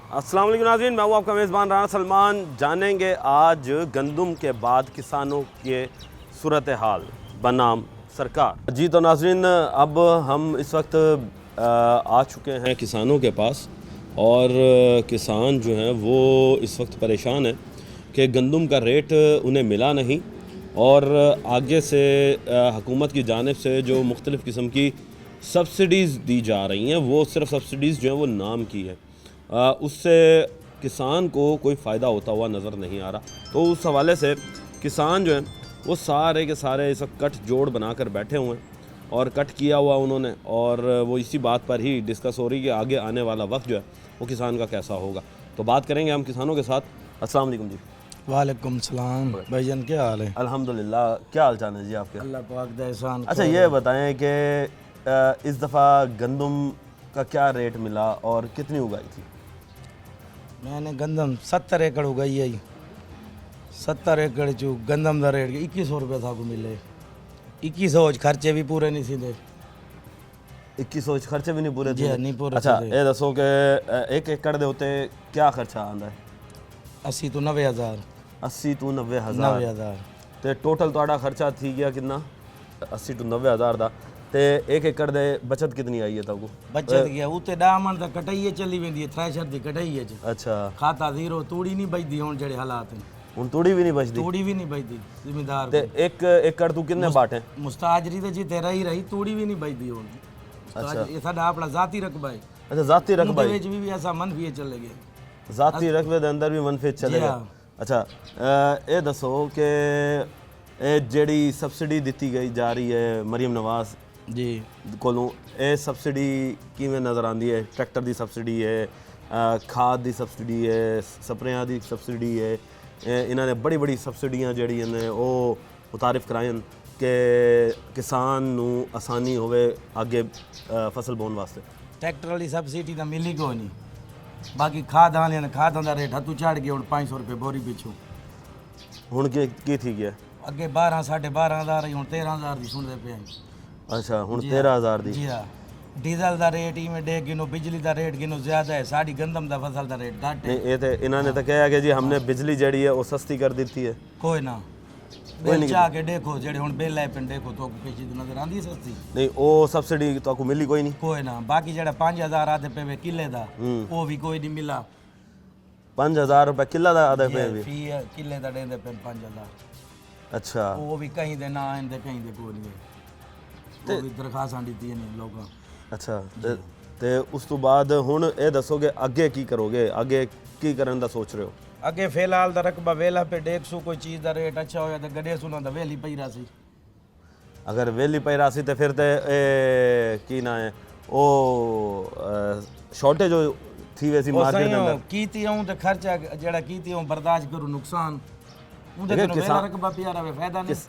अस्सलाम वालेकुम नाज़रीन, मैं हूँ आपका मेज़बान राना सलमान। जानेंगे आज गंदम के बाद किसानों के सूरत हाल बनाम सरकार। जी तो नाज़रीन, अब हम इस वक्त आ चुके हैं किसानों के पास और किसान जो हैं वो इस वक्त परेशान हैं कि गंदम का रेट उन्हें मिला नहीं और आगे से हुकूमत की जानिब से जो मुख्तलिफ़ किस्म की सब्सिडीज़ दी जा रही हैं वो सिर्फ सब्सिडीज़ जो हैं वो नाम की है, उससे किसान को कोई फ़ायदा होता हुआ नज़र नहीं आ रहा। तो उस हवाले से किसान जो हैं वो सारे के सारे इस वक्त कट जोड़ बना कर बैठे हुए हैं और कट किया हुआ उन्होंने, और वो इसी बात पर ही डिस्कस हो रही है कि आगे आने वाला वक्त जो है वो किसान का कैसा होगा। तो बात करेंगे हम किसानों के साथ। अस्सलाम वालेकुम जी। वालेकुम सलाम भाईजान, क्या हाल है? अल्हम्दुलिल्लाह, क्या हाल चाल है जी आपके? अल्लाह पाक दा एहसान। अच्छा ये बताएं कि इस दफ़ा गंदम का क्या रेट मिला और कितनी उगाई थी? मैंने गंदम 70 एकड़ उगाई है। 70 एकड़ चो गंदम का रेट 2100 रुपये था को मिले। 2100 खर्चे भी पूरे नहीं सीधे। 2100 खर्चे भी नहीं पूरे जी थे? नहीं पूरे। अच्छा ये दसो कि एक एकड़ दे उत्ते क्या खर्चा आंदा है? 80 तो 90,000। 80 तो 90,000। 90,000 तो टोटल ਤੁਹਾਡਾ खर्चा थी गया कितना? 80 तो 90,000 ਦਾ। ਤੇ एक एकड़ दे बचत कितनी आई है तको? बचत गया उते डामन दा कटाई चली वेंदी है, थ्रेशर दी कटाई है। अच्छा, खाता जीरो, तूड़ी नहीं बचदी हुन जेड़े हालात हैं। ਹੁਣ ਤੂੜੀ ਵੀ ਨਹੀਂ ਬਚਦੀ? तूड़ी भी नहीं बचदी जिम्मेदार ਤੇ एक एकड़ तू कितने बाटे? मुस्ताजरी ते जिते रही तूड़ी भी नहीं बचदी हुन। अच्छा, ये साडा अपना जाती रकबा है। अच्छा ज़ाती रकबा ਉਹਦੇ ਵਿੱਚ ਵੀ ऐसा मनफी चले गए। ज़ाती रकबे ਦੇ ਅੰਦਰ ਵੀ ਮਨਫੀ ਚਲੇਗਾ। ਅੱਛਾ ਇਹ ਦੱਸੋ ਕਿ ਇਹ ਜਿਹੜੀ ਸਬਸਿਡੀ ਦਿੱਤੀ ਗਈ ਜਾ ਰਹੀ ਹੈ ਮਰੀਮ ਨਵਾਜ਼ जी ਕੋਲੋਂ, ਇਹ ਸਬਸਿਡੀ ਕਿਵੇਂ ਨਜ਼ਰ ਆਉਂਦੀ ਹੈ? ਟਰੈਕਟਰ ਦੀ ਸਬਸਿਡੀ ਹੈ, ਖਾਦ ਦੀ ਸਬਸਿਡੀ ਹੈ, ਸਪਰੇਆਂ ਦੀ ਸਬਸਿਡੀ ਹੈ। ਇਹਨਾਂ ਨੇ ਬੜੀ ਬੜੀ ਸਬਸਿਡੀਆਂ ਜਿਹੜੀਆਂ ਨੇ ਉਹ ਮੁਤਾਰਿਫ ਕਰਾਈਆਂ ਕਿ ਕਿਸਾਨ ਨੂੰ ਆਸਾਨੀ ਹੋਵੇ ਅੱਗੇ ਫਸਲ ਬੋਣ ਵਾਸਤੇ। ट्रैक्टर वाली सब्सिडी तो मिली को नहीं। बाकी खाद आने खादों का रेट हथू चढ़ गया। 500 रुपये बोरी पिछू। ਹੁਣ ਕੀ ਥी ਗਿਆ? अगे 12 साढ़े 12,000 हूँ 13,000 की सुनते पे। ਅੱਛਾ ਹੁਣ 13,000 ਦੀ। जी हाँ, डीजल का रेट इवें डे गिनो, बिजली का रेट गिनो ज्यादा है। साड़ी गंदम का फसल का रेट घट है। नहीं ये तो इन्होंने तो कहा कि जी हमने बिजली जड़ी है वो सस्ती कर दी है। कोई ना बिल चाह के देखो जेड़े हुन बिल है पिन देखो तो पीछे तो नजर आंदी सस्ती। नहीं वो सब्सिडी तो आपको मिली कोई नहीं? कोई ना। बाकी जेड़ा 5,000 आते पे किले दा वो भी कोई नहीं मिला। 5,000 रुपये किला दा आधे पे भी? फी किले दा देंदे पे 5,000। अच्छा, वो भी कहीं दे ना आंदे कहीं दे कोई नहीं। वो भी दरखास्तां दित्तियां ने लोकां। अच्छा ते उस तो बाद हुन ये दसोगे अगे की करोगे? आगे की करन दा सोच रहे हो? अगे फिलहाल दा रकबा वेला पे 150 कोई चीज़ दा रेट अच्छा होया तो गड्ढे सुना दा वेली पई रासी। अगर वेली पई रासी तो फिर ते की ना है ओ शॉर्टेज थी वैसी मार्केट के अंदर कीती हूं ते खर्चा जेड़ा कीती हूं बर्दाश्त करूं नुकसान उनदे तो वेला रकबा पिया रहे फायदा नहीं।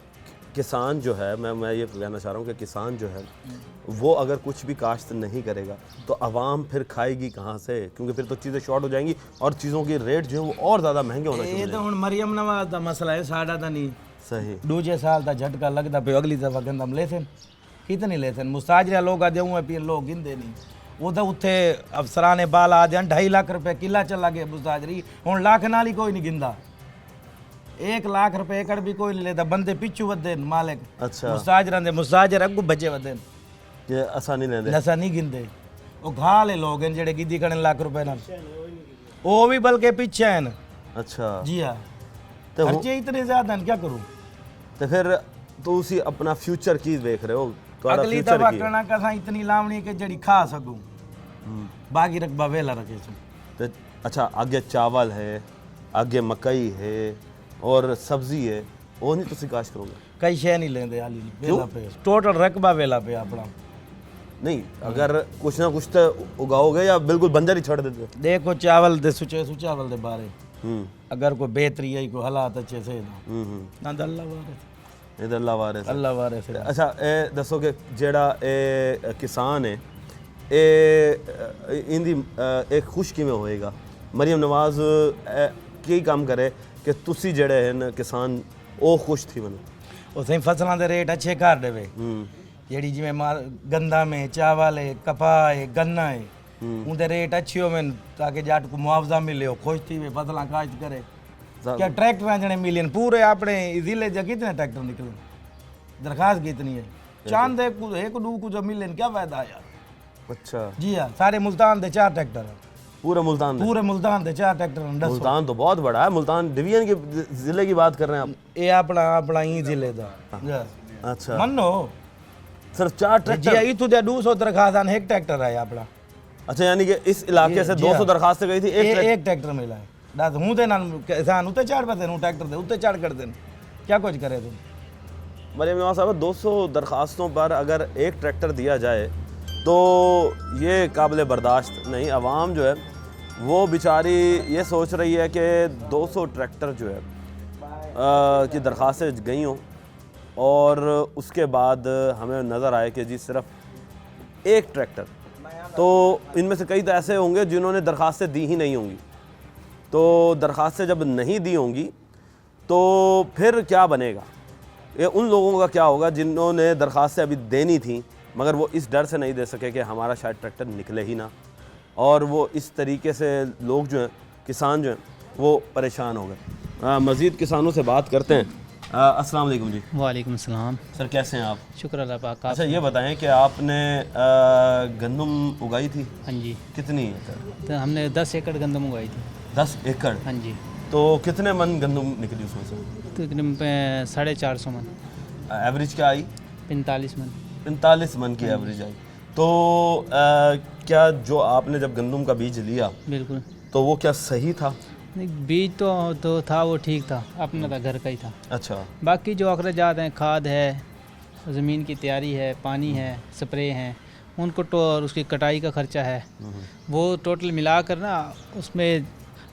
किसान जो है मैं ये कहना चाह रहा हूँ कि किसान जो है वो अगर कुछ भी काश्त नहीं करेगा तो आवाम फिर खाएगी कहाँ से? क्योंकि फिर तो चीज़ें शॉर्ट हो जाएंगी और चीज़ों की रेट जो है वो और ज़्यादा महंगे होना चाहिए। ये तो हुन मरियम नवाज दा मसला है, साडा दा नहीं। सही। दूजे साल दा झटका लगदा पे अगली दफा गंदम लेसन कितने लेसन मुस्ताजरा लोग आ देऊं पे लोग गिनदे नहीं। वो तो उत्थे अफसराने बाल आ देन 2.5 लाख रुपए किला चला गया मुस्ताजरी। हुन लाख नाल ही कोई नहीं गिनदा। 1 लाख रुपए एकड़ भी कोई नहीं लेता। बंदे पिछू वदे मालिक। अच्छा, मुस्ताजरा दे मुस्ताजर अगू बचे वदे ये आसानी लेंदे नसा नहीं गिनदे। वो घाले लोग हैं जेड़े गिद्दी करन लाख रुपए नाल वो भी बल्कि पीछे हैं। अच्छा जी हां, तो खर्चे इतने ज्यादा हैं क्या करूं? तो फिर तो उसी अपना फ्यूचर की देख रहे हो? तुम्हारा अगली फ्यूचर दफा की है? करना कसा इतनी लावणी के जड़ी खा सकूं। बाकी रकबा वेला रखे सो। तो अच्छा आगे चावल है, आगे मकई है और सब्जी है, वो नहीं तुसी काश करोगे? कई शे नहीं लेंदे हाली वेला पे। टोटल रकबा वेला पे अपना नहीं, अगर कुछ ना कुछ तो उगाओगे या बिल्कुल बंजर ही छोड़ देते? देखो चावल दे सुचे चावल दे बारे अगर कोई बेहतरी है कोई हालात अच्छे से ना अल्लाह वारे इधर अल्लाह वारे से। अल्लाह वारे से। अच्छा ये दसो कि जेड़ा ए किसान है ए इंदी एक खुश किवें होएगा? मरियम नवाज की काम करे कि तुसी जेड़े हैं किसान वो खुश थी बने? उसे फसलों के रेट अच्छे कर देवे। जेड़ी जिवें गंदा में चावल है, कपा है, गन्ना है, उनके रेट अच्छी हो में ताकि जाट को मुआवजा मिले हो खुश थी वे फसला काश्त करे क्या ट्रैक्टर जने मिले पूरे अपने जिले से कितने ट्रैक्टर निकले दरखास्त कितनी है चांद एक दू को जो मिले क्या फायदा यार। अच्छा जी हाँ सारे मुल्तान दे 4 ट्रैक्टर है पूरे मुल्तान पूरे मुल्तान दे 4 ट्रैक्टर मुल्तान तो बहुत बड़ा है। मुल्तान डिवीजन के जिले की बात कर रहे हैं आप? ये अपना अपना ही जिले का अच्छा मनो सिर्फ 4 ट्रैक्टर? जी इतु दे 200 दरखास्त एक ट्रैक्टर है अपना। अच्छा यानी कि इस इलाके से 200 दरखास्तें गई थी एक ट्रैक्टर मिला है दस हूं ते ना किसान उते चढ़ पे देन ट्रैक्टर दे उते चढ़ कर देन क्या कुछ करे तुम। मरियम नवाज साहब 200 दरखास्तों पर अगर एक ट्रैक्टर दिया जाए तो ये काबिल बर्दाश्त नहीं। आवाम जो है वो बेचारी ये सोच रही है कि 200 ट्रैक्टर जो है की दरखास्तें गई हों और उसके बाद हमें नज़र आए कि जी सिर्फ एक ट्रैक्टर, तो इनमें से कई तो ऐसे होंगे जिन्होंने दरखास्तें दी ही नहीं होंगी। तो दरखास्तें जब नहीं दी होंगी तो फिर क्या बनेगा? ये उन लोगों का क्या होगा जिन्होंने दरखास्तें अभी देनी थी मगर वो इस डर से नहीं दे सके कि हमारा शायद ट्रैक्टर निकले ही ना, और वो इस तरीके से लोग जो हैं किसान जो हैं वो परेशान हो गए। मज़ीद किसानों से बात करते हैं। अस्सलाम वालेकुम जी। वालेकुम सलाम। सर कैसे हैं आप? शुक्र अल्लाह पाक का। अच्छा ये बताएं कि आपने गंदम उगाई थी? हाँ जी। कितनी एकड़? तो हमने 10 एकड़ गंदम उगाई थी। 10 एकड़? हाँ जी। तो कितने मन गंदम निकली उसमें से? तकरीबन 450 मन। एवरेज क्या आई? 45 मन। 45 मन की एवरेज आई। तो क्या जो आपने जब गंदम का बीज लिया बिल्कुल तो वो क्या सही था? नहीं बीज तो था वो ठीक था, अपना था घर का ही था। अच्छा। बाकी जो अखराजात हैं, खाद है, ज़मीन की तैयारी है, पानी है, स्प्रे हैं, उनको और उसकी कटाई का खर्चा है, वो टोटल मिलाकर ना उसमें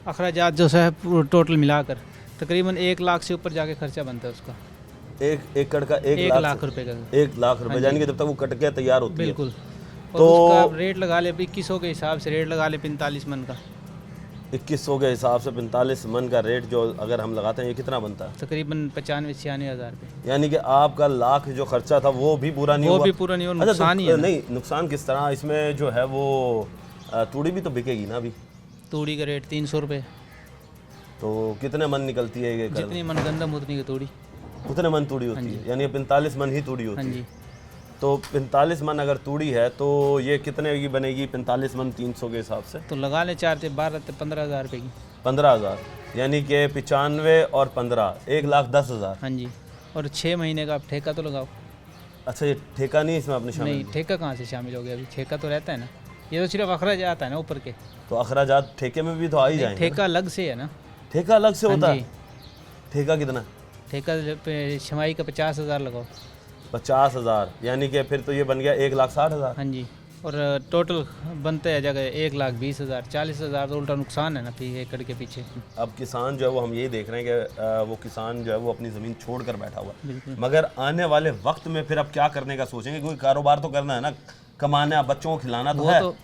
अखराजात जो है टोटल मिलाकर तकरीबन 1 लाख से ऊपर जाके खर्चा बनता है उसका। 1 एकड़ का 1 लाख रुपए का। 1 लाख रुपए यानी कि जब तक वो कट के तैयार होती है। बिल्कुल। और तो उसका रेट लगा ले 2100 के हिसाब से रेट लगा ले 45 मन का। 2100 के हिसाब से 45 मन का रेट जो अगर हम लगाते हैं ये कितना बनता है? तकरीबन 95-96 हज़ार रुपये। यानी कि आपका लाख जो खर्चा था वो भी पूरा नहीं हुआ? वो भी पूरा नहीं हुआ, अच्छा, नुकसान ही है। नहीं नुकसान किस तरह? इसमें जो है वो तूड़ी भी तो बिकेगी ना अभी? तूड़ी का रेट 300 रुपये। तो कितने मन निकलती है ये? जितनी मन गंदम उतनी की तूड़ी। उतने मन तूड़ी होती है यानी 45 मन ही तूड़ी हाँ होती है। जी। तो 45 मन अगर तूड़ी है तो ये कितने की बनेगी 45 मन 300 के हिसाब से? तो लगा ले 4 से 12 से 15 हज़ार रुपये की। 15,000 यानी कि 95 और 15 1,10,000। हाँ जी। और 6 महीने का आप ठेका तो लगाओ। अच्छा ये ठेका नहीं इसमें आपने शामिल? नहीं ठेका कहाँ से शामिल हो गया? अभी ठेका तो रहता है ना, ये तो सिर्फ अखराजात है ना ऊपर के। तो अखराजात ठेके में भी तो आ ही जाएंगे। ठेका अलग से है ना। ठेका अलग से होता हाँ है? जी। ठेका कितना? ठेका पे छमाही का 50 हज़ार लगाओ। 50,000 यानी कि फिर तो ये बन गया 1,60,000। हाँ जी। और टोटल बनते हैं जगह 1,20,000 40,000 तो उल्टा नुकसान है ना फिर एकड़ के पीछे। अब किसान जो है वो हम यही देख रहे हैं कि वो किसान जो है वो अपनी ज़मीन छोड़ कर बैठा हुआ है। बिल्कुल। मगर आने वाले वक्त में फिर अब क्या करने का सोचेंगे? क्योंकि कारोबार तो करना है ना, कमाना, बच्चों को खिलाना तो वो है। तो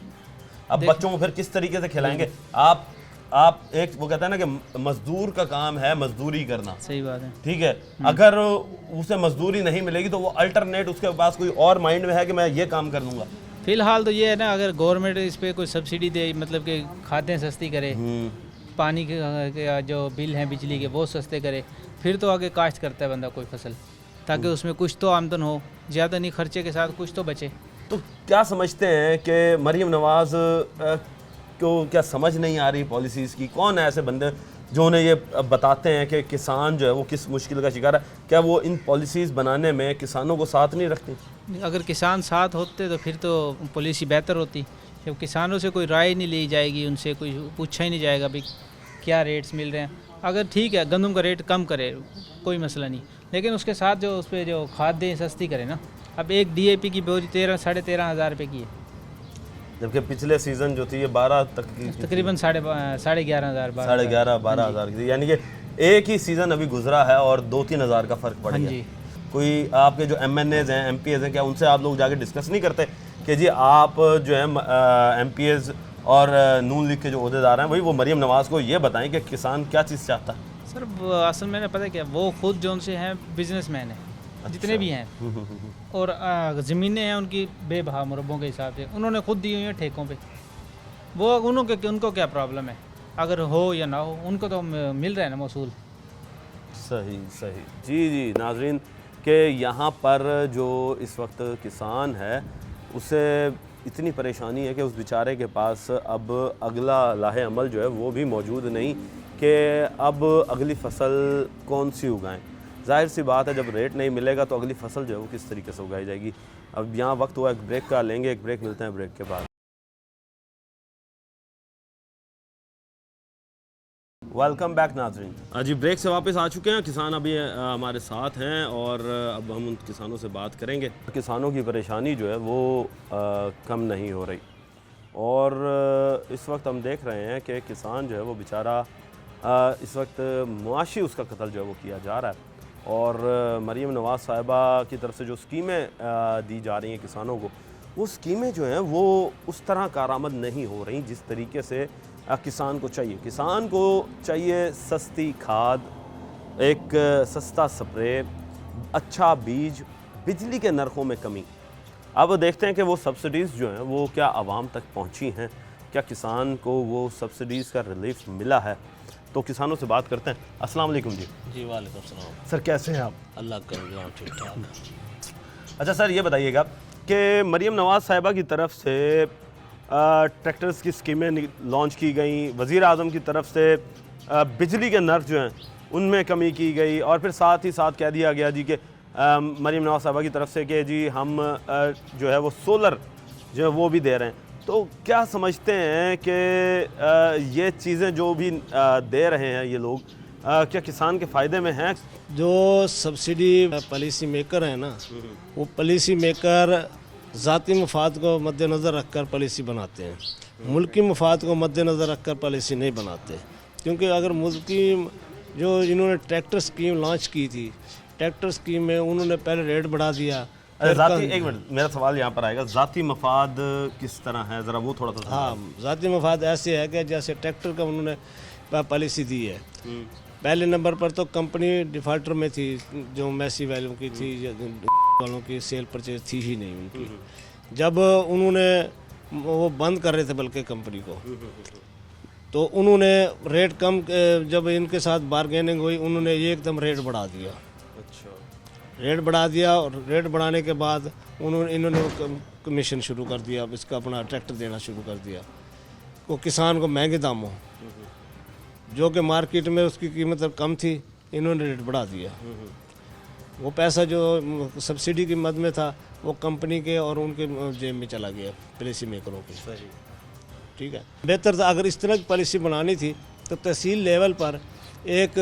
अब बच्चों को फिर किस तरीके से खिलाएंगे? आप एक वो कहते हैं ना कि मजदूर का काम है मजदूरी करना। सही बात है। ठीक है, अगर उसे मजदूरी नहीं मिलेगी तो वो अल्टरनेट उसके पास कोई और माइंड में है कि मैं ये काम कर लूँगा। फिलहाल तो ये है ना, अगर गवर्नमेंट इस पर कोई सब्सिडी दे, मतलब कि खादें सस्ती करे, पानी के जो बिल हैं बिजली के वो सस्ते करे, फिर तो आगे काश्त करता है बंदा कोई फसल, ताकि उसमें कुछ तो आमदन हो, ज़्यादा नहीं खर्चे के साथ कुछ तो बचे। तो क्या समझते हैं कि मरीम नवाज को क्या समझ नहीं आ रही पॉलिसीज़ की? कौन है ऐसे बंदे जो उन्हें ये बताते हैं कि किसान जो है वो किस मुश्किल का शिकार है? क्या वो इन पॉलिसीज़ बनाने में किसानों को साथ नहीं रखती? अगर किसान साथ होते तो फिर तो पॉलिसी बेहतर होती। जब किसानों से कोई राय नहीं ली जाएगी, उनसे कोई पूछा ही नहीं जाएगा भी क्या रेट्स मिल रहे हैं। अगर ठीक है गंदम का रेट कम करे कोई मसला नहीं, लेकिन उसके साथ जो उस पर जो खादें सस्ती करे ना। अब एक DAP की बोरी 13-13.5 हज़ार रुपये की है, जबकि पिछले सीज़न जो थी ये 12 तक की थी। तकरीबन 11,500 हज़ार 11,500-12 हज़ार की थी। यानी कि एक ही सीज़न अभी गुजरा है और 2-3 हज़ार का फ़र्क पड़ हाँ गया। जी। कोई आपके जो MNAs हैं, MPs हैं, क्या उनसे आप लोग जाके डिस्कस नहीं करते कि जी आप जो है MPs और नून लीग के जो अहदेदार हैं वही वो मरीम नवाज़ को ये बताएं कि किसान क्या चीज़ चाहता है? सर असल में पता है क्या, वो खुद जो उनसे हैं बिजनेसमैन हैं। अच्छा। जितने भी हैं, और ज़मीनें हैं उनकी बेबहा मुरब्बों के हिसाब से, उन्होंने खुद दी हुई हैं ठेकों पे। वो उनको क्या प्रॉब्लम है, अगर हो या ना हो, उनको तो मिल रहा है ना मौसूल। सही सही। जी जी नाजरीन, कि यहाँ पर जो इस वक्त किसान है उसे इतनी परेशानी है कि उस बेचारे के पास अब अगला लाहे अमल जो है वो भी मौजूद नहीं कि अब अगली फसल कौन सी उगाएं। जाहिर सी बात है, जब रेट नहीं मिलेगा तो अगली फसल जो है वो किस तरीके से उगाई जाएगी। अब यहाँ वक्त हुआ एक ब्रेक का, लेंगे एक ब्रेक, मिलते हैं ब्रेक के बाद। वेलकम बैक नाजरीन। जी ब्रेक से वापस आ चुके हैं। किसान अभी हमारे साथ हैं और अब हम उन किसानों से बात करेंगे। किसानों की परेशानी जो है वो कम नहीं हो रही और इस वक्त हम देख रहे हैं कि किसान जो है वो बेचारा इस वक्त मुआशी उसका कत्ल जो है वो किया जा रहा है। और मरीम नवाज़ साहिबा की तरफ से जो स्कीमें दी जा रही हैं किसानों को, वो स्कीमें जो हैं वो उस तरह कारामद नहीं हो रही जिस तरीके से किसान को चाहिए। किसान को चाहिए सस्ती खाद, एक सस्ता स्प्रे, अच्छा बीज, बिजली के नरखों में कमी। अब देखते हैं कि वो सब्सिडीज़ जो हैं वो क्या आवाम तक पहुंची हैं, क्या किसान को वो सब्सिडीज़ का रिलीफ मिला है। तो किसानों से बात करते हैं। अस्सलाम वालेकुम जी। जी वालेकुम सलाम। सर कैसे हैं आप? अल्लाह का करम, ठीक ठाक। अच्छा सर, ये बताइएगा कि मरीम नवाज़ साहिबा की तरफ से ट्रैक्टर्स की स्कीमें लॉन्च की गई, वज़ीर आज़म की तरफ से बिजली के नर्ख जो हैं उनमें कमी की गई और फिर साथ ही साथ कह दिया गया जी कि मरीम नवाज़ साहिबा की तरफ से कि जी हम जो है वो सोलर जो है वो भी दे रहे हैं। तो क्या समझते हैं कि ये चीज़ें जो भी दे रहे हैं ये लोग क्या किसान के फ़ायदे में हैं? जो सब्सिडी पॉलिसी मेकर है ना, वो पॉलिसी मेकर ज़ाती मफाद को मद्देनज़र रखकर पॉलिसी बनाते हैं, मुल्की मफाद को मद्देनज़र रखकर पॉलिसी नहीं बनाते। क्योंकि अगर मुल्की जो इन्होंने ट्रैक्टर स्कीम लॉन्च की थी, ट्रैक्टर स्कीम में उन्होंने पहले रेट बढ़ा दिया। एक मिनट, मेरा सवाल यहाँ पर आएगा, ज़ाती मफाद किस तरह है, ज़रा वो थोड़ा सा। हाँ, ज़ाती मफाद ऐसे है कि जैसे ट्रैक्टर का उन्होंने पॉलिसी दी है। पहले नंबर पर तो कंपनी डिफ़ाल्टर में थी, जो मैसी वालों की थी, वालों की सेल परचेज थी ही नहीं उनकी। जब उन्होंने वो बंद कर रहे थे बल्कि कंपनी को, तो उन्होंने रेट कम, जब इनके साथ बारगेनिंग हुई उन्होंने एकदम रेट बढ़ा दिया। अच्छा, रेट बढ़ा दिया और रेट बढ़ाने के बाद इन्होंने कमीशन शुरू कर दिया, इसका अपना ट्रैक्टर देना शुरू कर दिया वो किसान को महंगे दामों, जो कि मार्केट में उसकी कीमत कम थी, इन्होंने रेट बढ़ा दिया। वो पैसा जो सब्सिडी की मद में था वो कंपनी के और उनके जेब में चला गया, पॉलिसी मेकरों की। सही, ठीक है। बेहतर था अगर इस तरह की पॉलिसी बनानी थी तो तहसील लेवल पर एक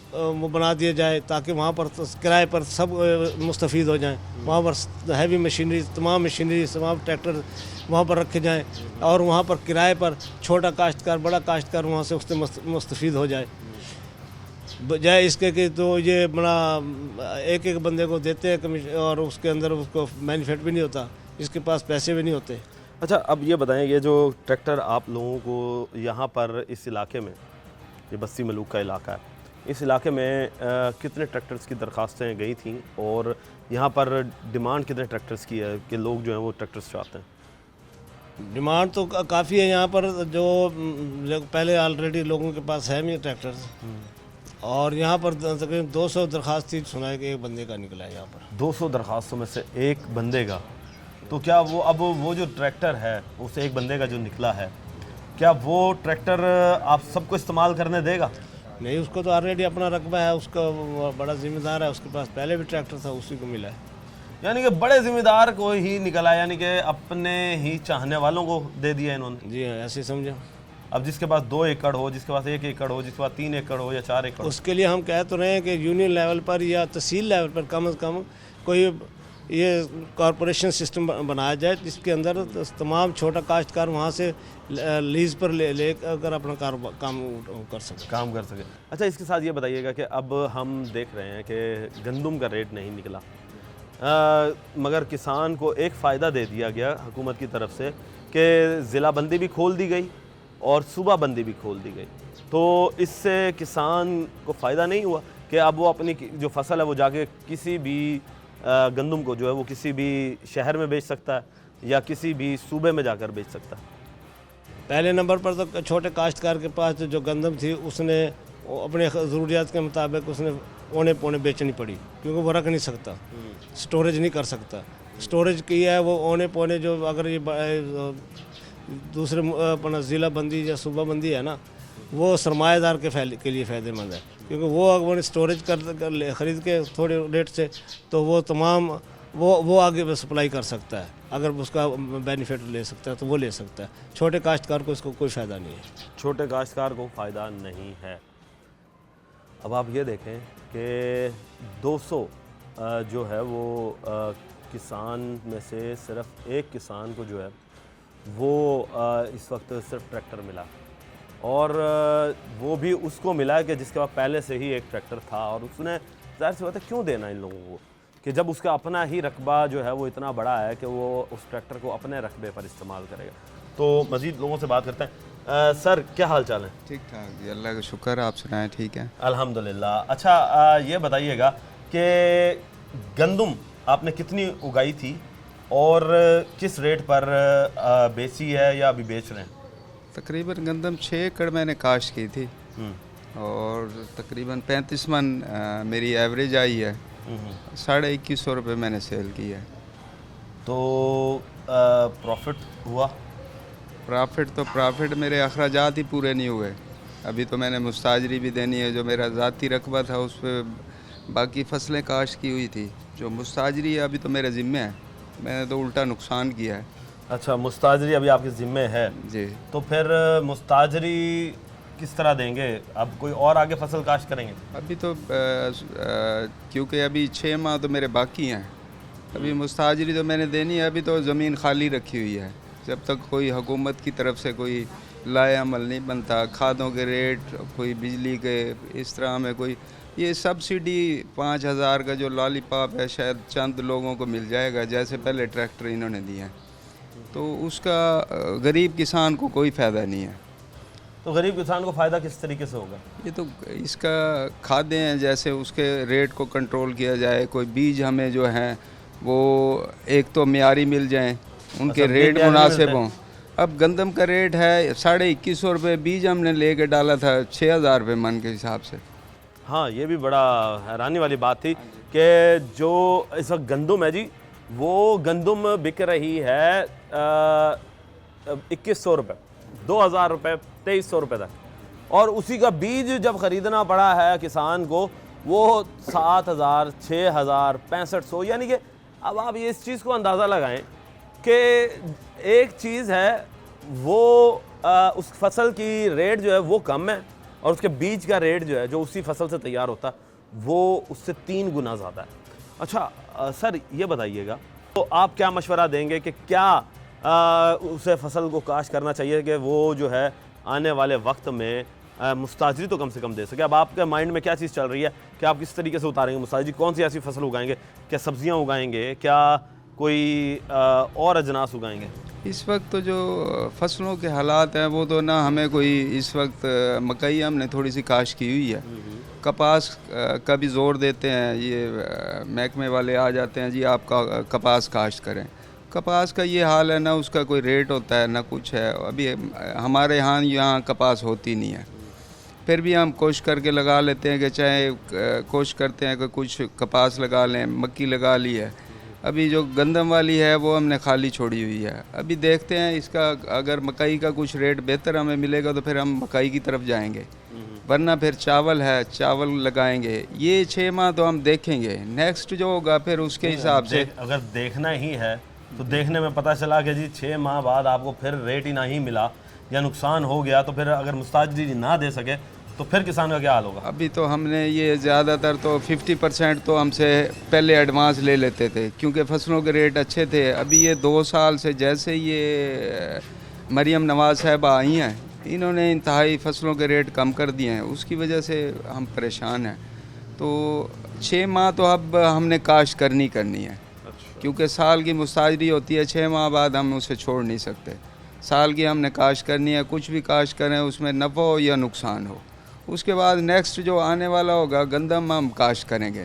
वो बना दिया जाए ताकि वहाँ पर किराए पर सब मुस्तफ़ीद हो जाएं। वहाँ पर हैवी मशीनरी, तमाम मशीनरी, तमाम ट्रैक्टर वहाँ पर रखे जाएं और वहाँ पर किराए पर छोटा काश्तकार, बड़ा काश्तकार वहाँ से उससे मुस्तफ़ीद हो जाए, बजाय इसके कि तो ये बड़ा एक एक बंदे को देते हैं कमीशन और उसके अंदर उसको बेनिफिट भी नहीं होता, इसके पास पैसे भी नहीं होते। अच्छा अब ये बताएं, ये जो ट्रैक्टर आप लोगों को यहाँ पर इस इलाके में, ये बस्ती मलूक का इलाका है, इस इलाके में कितने ट्रैक्टर्स की दरख्वास्तें गई थी और यहाँ पर डिमांड कितने ट्रैक्टर्स की है कि लोग जो हैं वो ट्रैक्टर्स चाहते हैं? डिमांड तो काफ़ी है यहाँ पर, जो पहले ऑलरेडी लोगों के पास है नहीं ट्रैक्टर्स, और यहाँ पर तकरीबन 200 दरख्वास्त थी, सुना है कि एक बंदे का निकला है यहाँ पर। 200 दरख्वास्तों में से एक बंदे का? तो क्या वो अब वो जो ट्रैक्टर है उसे एक बंदे का जो निकला है, क्या वो ट्रैक्टर आप सबको इस्तेमाल करने देगा? नहीं, उसको तो ऑलरेडी अपना रकबा है, उसका बड़ा जिम्मेदार है, उसके पास पहले भी ट्रैक्टर था, उसी को मिला है। यानी कि बड़े जिम्मेदार को ही निकला, यानी कि अपने ही चाहने वालों को दे दिया इन्होंने। जी हाँ, ऐसे समझो। अब जिसके पास 2 एकड़ हो, जिसके पास 1 एकड़ हो, जिसके पास 3 एकड़ हो या 4 एकड़ हो, उसके लिए हम कह तो रहे हैं कि यूनियन लेवल पर या तहसील लेवल पर कम से कम कोई ये कॉरपोरेशन सिस्टम बनाया जाए जिसके अंदर तमाम छोटा काश्तकार वहाँ से लीज पर ले कर अपना काम कर सके। अच्छा इसके साथ ये बताइएगा कि अब हम देख रहे हैं कि गंदम का रेट नहीं निकला, मगर किसान को एक फ़ायदा दे दिया गया हुकूमत की तरफ से कि ज़िला बंदी भी खोल दी गई और सूबा बंदी भी खोल दी गई। तो इससे किसान को फ़ायदा नहीं हुआ कि अब वो अपनी जो फसल है वो जाके किसी भी गंदम को जो है वो किसी भी शहर में बेच सकता है या किसी भी सूबे में जाकर बेच सकता है। पहले नंबर पर तो छोटे काश्तकार के पास जो गंदम थी उसने अपने ज़रूरियात के मुताबिक उसने औने पौने बेचनी पड़ी, क्योंकि वो रख नहीं सकता, स्टोरेज नहीं कर सकता। स्टोरेज किया है वो औने पौने, जो अगर ये दूसरे अपना ज़िला बंदी या सूबा बंदी है ना, वो सरमाएदार के लिए फ़ायदेमंद है, क्योंकि वो अगर स्टोरेज कर ख़रीद के थोड़े रेट से, तो वो तमाम वो आगे सप्लाई कर सकता है। अगर उसका बेनिफिट ले सकता है तो वो ले सकता है। छोटे काश्तकार को इसको कोई फ़ायदा नहीं है। छोटे काश्तकार को फ़ायदा नहीं है। अब आप ये देखें कि 200 जो है वो किसान में से सिर्फ एक किसान को जो है वो इस वक्त सिर्फ ट्रैक्टर मिला, और वो भी उसको मिला कि जिसके पास पहले से ही एक ट्रैक्टर था, और उसने ज़ाहिर सी बात है क्यों देना इन लोगों को, कि जब उसका अपना ही रकबा जो है वो इतना बड़ा है कि वो उस ट्रैक्टर को अपने रकबे पर इस्तेमाल करेगा। तो मज़ीद लोगों से बात करते हैं। सर क्या हाल चाल है? ठीक ठाक जी, अल्लाह का शुक्र, आप सुनाएं? ठीक है अल्हम्दुलिल्लाह। अच्छा ये बताइएगा कि गंदम आपने कितनी उगाई थी और किस रेट पर बेची है या अभी बेच रहे हैं? तकरीबन गंदम 6 एकड़ मैंने काश्त की थी और तकरीबन 35 मन मेरी एवरेज आई है। 2150 रुपये मैंने सेल की है। तो प्रॉफिट हुआ? प्रॉफिट मेरे अखराजात ही पूरे नहीं हुए। अभी तो मैंने मुस्ताजरी भी देनी है, जो मेरा ज़ाती रकबा था उस पर बाकी फसलें काश्त की हुई थी, जो मुस्ताजरी है अभी तो मेरे ज़िम्मे है, मैंने तो उल्टा नुकसान किया है। अच्छा, मुस्ताजरी अभी आपके ज़िम्मे है जी। तो फिर मुस्ताजरी किस तरह देंगे? अब कोई और आगे फसल काश्त करेंगे? अभी तो क्योंकि अभी 6 माह तो मेरे बाकी हैं, अभी मुस्ताजरी तो मैंने देनी है। अभी तो ज़मीन खाली रखी हुई है, जब तक कोई हुकूमत की तरफ से कोई लाए अमल नहीं बनता, खादों के रेट, कोई बिजली के, इस तरह में कोई ये सब्सिडी 5000 का जो लॉलीपॉप है शायद चंद लोगों को मिल जाएगा, जैसे पहले ट्रैक्टर इन्होंने दिए हैं, तो उसका गरीब किसान को कोई फ़ायदा नहीं है। तो गरीब किसान को फ़ायदा किस तरीके से होगा? ये तो इसका खादें हैं, जैसे उसके रेट को कंट्रोल किया जाए, कोई बीज हमें जो हैं वो एक तो मियारी मिल जाएं, उनके अच्छा, रेट बीज मुनासिब मिलते हों। अब गंदम का रेट है 2150 रुपये, बीज हमने लेके डाला था 6000 रुपये मन के हिसाब से। हाँ, ये भी बड़ा हैरानी वाली बात थी कि जो इस वक्त गंदम है जी, वो गंदम बिक रही है 2100 रुपये, 2000 रुपये, 2300 रुपये तक, और उसी का बीज जब ख़रीदना पड़ा है किसान को वो 7000, 6000, 6500। यानी कि अब आप ये इस चीज़ को अंदाज़ा लगाएं कि एक चीज़ है वो उस फसल की रेट जो है वो कम है, और उसके बीज का रेट जो है जो उसी फसल से तैयार होता है वो उससे 3 गुना ज़्यादा है। अच्छा सर ये बताइएगा, तो आप क्या मशवरा देंगे कि क्या उसे फसल को काश्त करना चाहिए कि वो जो है आने वाले वक्त में मुस्ताजरी तो कम से कम दे सके? अब आपके माइंड में क्या चीज़ चल रही है कि आप किस तरीके से उतारेंगे मुस्ताजरी? कौन सी ऐसी फसल उगाएंगे? क्या सब्जियां उगाएंगे? क्या कोई और अजनास उगाएंगे? इस वक्त तो जो फसलों के हालात हैं वो तो ना, हमें कोई इस वक्त मकई हमने थोड़ी सी काश्त की हुई है, कपास का भी ज़ोर देते हैं, ये महकमे वाले आ जाते हैं जी आपका कपास काश्त करें। कपास का ये हाल है, ना उसका कोई रेट होता है ना कुछ है। अभी हमारे यहाँ कपास होती नहीं है, फिर भी हम कोशिश करके लगा लेते हैं कि चाहे कोशिश करते हैं कि कुछ कपास लगा लें, मक्की लगा ली है। अभी जो गंदम वाली है वो हमने खाली छोड़ी हुई है। अभी देखते हैं इसका, अगर मकई का कुछ रेट बेहतर हमें मिलेगा तो फिर हम मकई की तरफ जाएंगे, वरना फिर चावल है, चावल लगाएंगे। ये 6 माह तो हम देखेंगे, नेक्स्ट जो होगा फिर उसके हिसाब से। अगर देखना ही है तो देखने में पता चला कि जी 6 माह बाद आपको फिर रेट ही नहीं मिला या नुकसान हो गया, तो फिर अगर मुस्ताजरी ना दे सके तो फिर किसान का क्या हाल होगा? अभी तो हमने ये ज़्यादातर तो 50% तो हमसे पहले एडवांस ले लेते थे, क्योंकि फसलों के रेट अच्छे थे। अभी ये 2 साल से जैसे ये मरियम नवाज साहबा आई हैं, इन्होंने इंतहाई फसलों के रेट कम कर दिए हैं, उसकी वजह से हम परेशान हैं। तो 6 माह तो अब हमने काश्त करनी है, क्योंकि साल की मुस्ताजरी होती है, 6 माह बाद हम उसे छोड़ नहीं सकते। साल की हमने काश्त करनी है, कुछ भी काश्त करें उसमें नफ़ा हो या नुकसान हो। उसके बाद नेक्स्ट जो आने वाला होगा गंदम हम काश्त करेंगे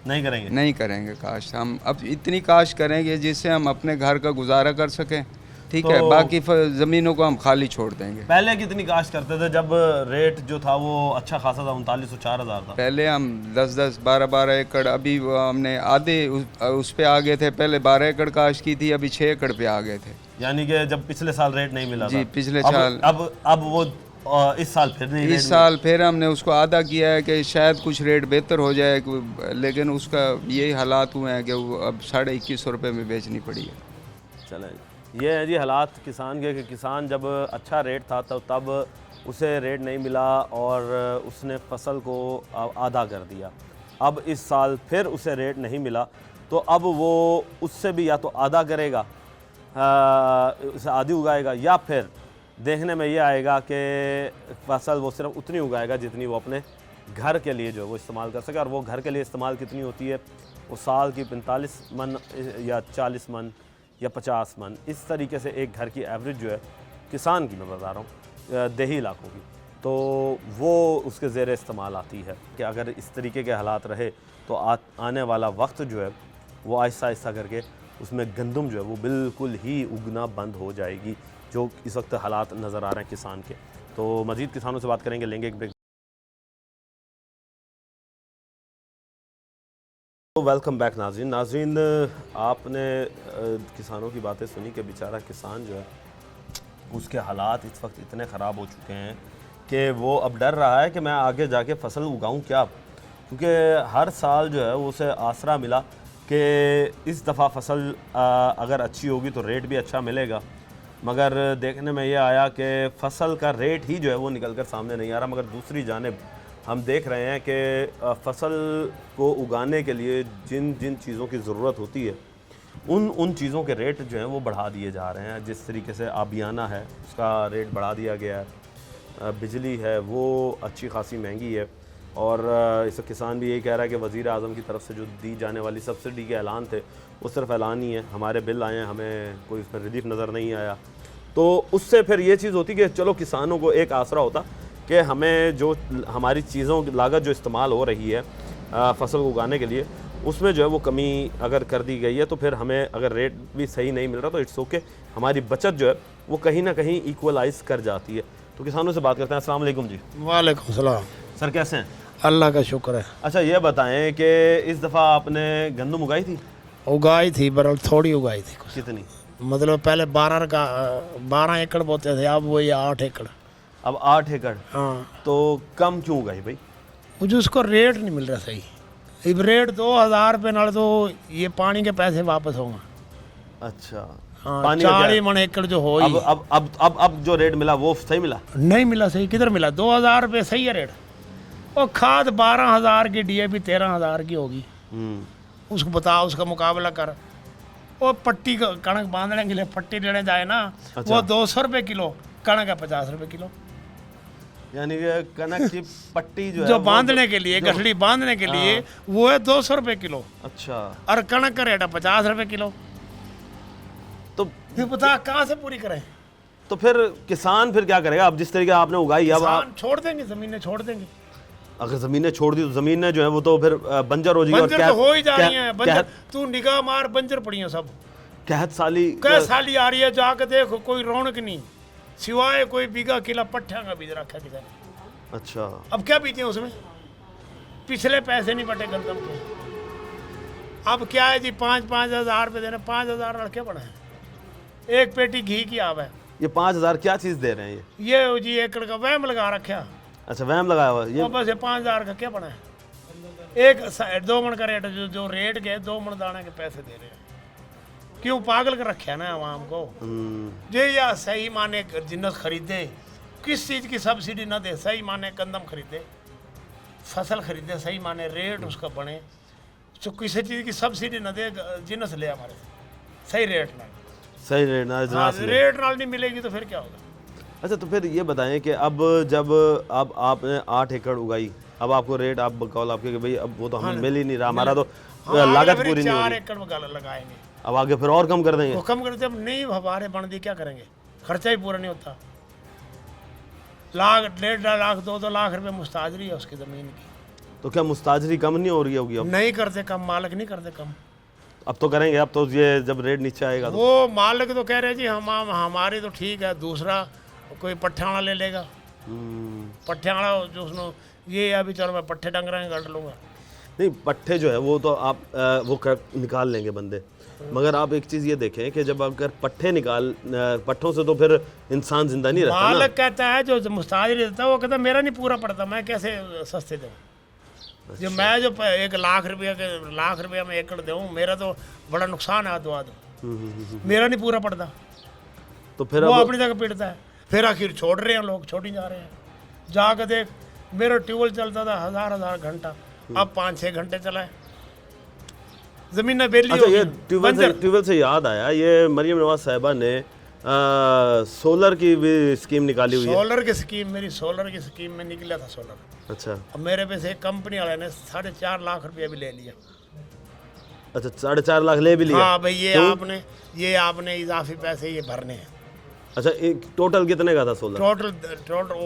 नहीं करेंगे काश्त। हम अब इतनी काश्त करेंगे जिससे हम अपने घर का गुजारा कर सकें ठीक तो है, बाकी ज़मीनों को हम खाली छोड़ देंगे। पहले कितनी काश्त करते थे जब रेट जो था वो अच्छा खासा था, 39 4 हज़ार था? पहले हम 10-10 12-12 एकड़, अभी वो हमने आधे उस पे आ गए थे। पहले 12 एकड़ काश्त की थी, अभी 6 एकड़ पे आ गए थे। यानी कि जब पिछले साल रेट नहीं मिला जी, था, पिछले अब, साल अब वो इस साल फिर नहीं, इस साल फिर हमने उसको आधा किया है कि शायद कुछ रेट बेहतर हो जाए, लेकिन उसका यही हालात हुए हैं कि वो अब 2150 रुपये में बेचनी पड़ी है। चले, ये है जी हालात किसान के, कि किसान जब अच्छा रेट था तब उसे रेट नहीं मिला और उसने फसल को आधा कर दिया। अब इस साल फिर उसे रेट नहीं मिला तो अब वो उससे भी या तो आधा करेगा, उसे आधी उगाएगा, या फिर देखने में ये आएगा कि फसल वो सिर्फ उतनी उगाएगा जितनी वो अपने घर के लिए जो है वो इस्तेमाल कर सके। और वो घर के लिए इस्तेमाल कितनी होती है, वो साल की 45 मन या 40 मन या 50 मन, इस तरीके से एक घर की एवरेज जो है किसान की, मैं बता रहा हूँ देही इलाकों की, तो वो उसके ज़ेर इस्तेमाल आती है। कि अगर इस तरीके के हालात रहे तो आने वाला वक्त जो है वो आहिस्ता आहिस्ता करके उसमें गंदम जो है वो बिल्कुल ही उगना बंद हो जाएगी, जो इस वक्त हालात नज़र आ रहे हैं किसान के। तो मज़ीद किसानों से बात करेंगे, लेंगे एक ब्रेक। वेलकम बैक नाज़रीन, आपने किसानों की बातें सुनी कि बेचारा किसान जो है उसके हालात इस वक्त इतने ख़राब हो चुके हैं कि वो अब डर रहा है कि मैं आगे जाके फसल उगाऊं क्या, क्योंकि हर साल जो है उसे आसरा मिला कि इस दफ़ा फसल अगर अच्छी होगी तो रेट भी अच्छा मिलेगा, मगर देखने में ये आया कि फसल का रेट ही जो है वो निकल कर सामने नहीं आ रहा। मगर दूसरी जानिब हम देख रहे हैं कि फसल को उगाने के लिए जिन जिन चीज़ों की ज़रूरत होती है उन चीज़ों के रेट जो हैं वो बढ़ा दिए जा रहे हैं। जिस तरीके से आबियाना है उसका रेट बढ़ा दिया गया है, बिजली है वो अच्छी खासी महंगी है, और इस किसान भी यही कह रहा है कि वज़ीर आज़म की तरफ से जो दी जाने वाली सब्सिडी के ऐलान थे वो सिर्फ ऐलान ही है, हमारे बिल आए हैं, हमें कोई उसमें रिलीफ नज़र नहीं आया। तो उससे फिर ये चीज़ होती कि चलो किसानों को एक आसरा होता कि हमें जो हमारी चीज़ों की लागत जो इस्तेमाल हो रही है फसल को उगाने के लिए, उसमें जो है वो कमी अगर कर दी गई है तो फिर हमें अगर रेट भी सही नहीं मिल रहा तो इट्स ओके, हमारी बचत जो है वो कहीं ना कहीं इक्वलाइज कर जाती है। तो किसानों से बात करते हैं। अस्सलाम वालेकुम जी। वालेकुम सलाम। सर कैसे हैं? अल्लाह का शुक्र है। अच्छा ये बताएं कि इस दफ़ा आपने गंदम उगाई थी? उगाई थी, बरल थोड़ी उगाई थी कुछ। कितनी? मतलब पहले 12 एकड़ बोते थे, अब वो ये 8 एकड़। अब 8 एकड़? हाँ। तो कम क्यों उगाई भाई? मुझे उसको रेट नहीं मिल रहा सही। अब रेट 2000 रुपये नाल तो ये पानी के पैसे वापस होंगे। अच्छा हाँ, पानी का 40 क्या? मन एकड़ जो हो अब जो रेट मिला वो सही मिला? नहीं मिला सही। किधर मिला? 2000 रुपये सही है रेट। और खाद 12000 की, DAP 13000 की होगी। उसको बता, उसका मुकाबला कर। और पट्टी कणक बांधने के लिए पट्टी लेने जाए ना, अच्छा। वो 200 रुपये किलो, कणक है 50 रुपये किलो। यानी कि कनक की पट्टी जो है जो वो बांधने के लिए, गठड़ी बांधने के लिए वो है 200 रुपये किलो, अच्छा। और कणक का रेट है 50 रुपये किलो। तो फिर बता कहाँ से पूरी करें? तो फिर किसान फिर क्या करेगा? अब जिस तरीके आपने उगाई, अब किसान छोड़ देंगे, ज़मीनें छोड़ देंगे। अगर ज़मीनें छोड़ दी तो ज़मीनें जो है वो तो फिर बंजर हो जाएगी। बंजर तो हो ही जा रही हैं। बंजर तू निगाह मार, बंजर पड़ी हैं सब। कहत साली कै साली आ रही है, जाके देखो कोई रौनक नहीं, सिवाय कोई बीघा किला पट्ठा का बीज रखा किसी ने। अच्छा। अब क्या बीते हैं उसमें? पिछले पैसे नहीं बटे गंदम के। अब क्या है जी, 5-5 हज़ार रुपये देने, 5000 लड़के बने हैं। एक पेटी घी की आव है। ये 5000 क्या चीज़ दे रहे हैं ये जी एकड़ का वहम लगा रखा। अच्छा वहम लगाया हुआ ये। बस ये 5000 का क्या बना है? एक 2 मन का रेट, जो रेट के 2 मन दाने के पैसे दे रहे हैं। क्यों पागल कर रखे है ना आवाम को? जे या सही माने जिन्नत खरीदे, किस चीज़ की सब्सिडी ना दे, सही माने गंदम खरीदे, फसल खरीदे, सही माने रेट उसका बने, तो किसी चीज़ की सब्सिडी ना दे, जिन्नस ले हमारे से सही रेट ना। सही रेट ना रेट नाल नहीं मिलेगी तो फिर क्या होगा? अच्छा तो फिर ये बताएं कि अब जब अब आपने 8 एकड़ उगाई, अब आपको रेट आप कॉल आपके कि भाई अब वो तो हमें मिल ही नहीं रहा, हमारा तो लागत पूरी नहीं हो 4 रही, एकड़ में लगाएंगे। अब आगे फिर और कम कर देंगे? वो कम करते, अब नहीं हमारे बन दी क्या करेंगे? खर्चा ही पूरा नहीं होता। 1.5 लाख 2 लाख रुपए मुस्ताजरी है उसकी ज़मीन की। तो क्या मुस्ताजरी कम नहीं हो रही होगी अब? नहीं करते कम, मालिक नहीं करते कम। अब तो करेंगे, अब तो ये जब रेट नीचे आएगा तो। वो मालिक तो कह रहे जी हम हमारी तो ठीक है, दूसरा कोई पट्ठियाड़ा ले लेगा। पट्ठियाड़ा जो उसने ये अभी चलो मैं पट्ठे डंगरा काट लूँगा। नहीं, पट्ठे जो है वो तो आप निकाल लेंगे बंदे, मगर आप एक चीज़ ये देखें कि जब अगर पट्ठों से तो फिर इंसान जिंदा नहीं रहता ना। मालिक कहता है जो मुस्ताजिर देता है वो कहता है मेरा नहीं पूरा पड़ता, मैं कैसे सस्ते दूँ। जो मैं जो 1 लाख रुपया में एकड़ दूँ, मेरा तो बड़ा नुकसान है। दो मेरा नहीं पूरा पड़ता, तो फिर वो अब अपनी जगह पीटता है। फिर आखिर छोड़ रहे हैं लोग, छोड़ ही जा रहे हैं। जाकर देख, मेरा ट्यूबवेल चलता था 1000 घंटा, अब 5-6 घंटे चला है। जमीन बेली अच्छा, ये ट्यूबवेल से याद आया, ये मरियम नवाज साहिबा ने सोलर की भी स्कीम निकाली हुई है। सोलर की स्कीम, मेरी सोलर की स्कीम में निकला था सोलर। अच्छा अब मेरे पे से कंपनी वाले ने 4.5 लाख रुपया भी ले लिया। अच्छा, 4.5 लाख ले भी लिया। हाँ भाई, ये आपने इजाफी पैसे ये भरने हैं। अच्छा, एक टोटल कितने का था सोलर? टोटल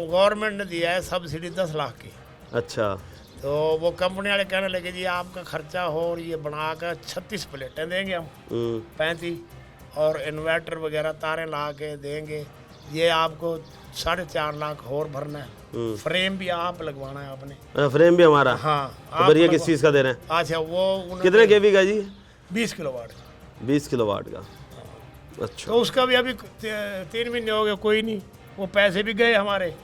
गवर्नमेंट ने दिया है सब्सिडी 10 लाख की। अच्छा, तो वो कंपनी वाले कहने लगे जी आपका खर्चा हो और ये बनाकर 36 प्लेटें देंगे हम, 35 और इन्वर्टर वगैरह तारें ला के देंगे। ये आपको 4.5 लाख और भरना है। फ्रेम भी आप लगवाना है आपने। फ्रेम भी हमारा? हाँ। तो फिर ये किस चीज़ का दे रहे हैं? अच्छा, वो कितने केवी का जी? 20 किलोवाट। 20 किलोवाट का। अच्छा, तो उसका भी अभी 3 महीने हो गए, कोई नहीं, वो पैसे भी गए हमारे,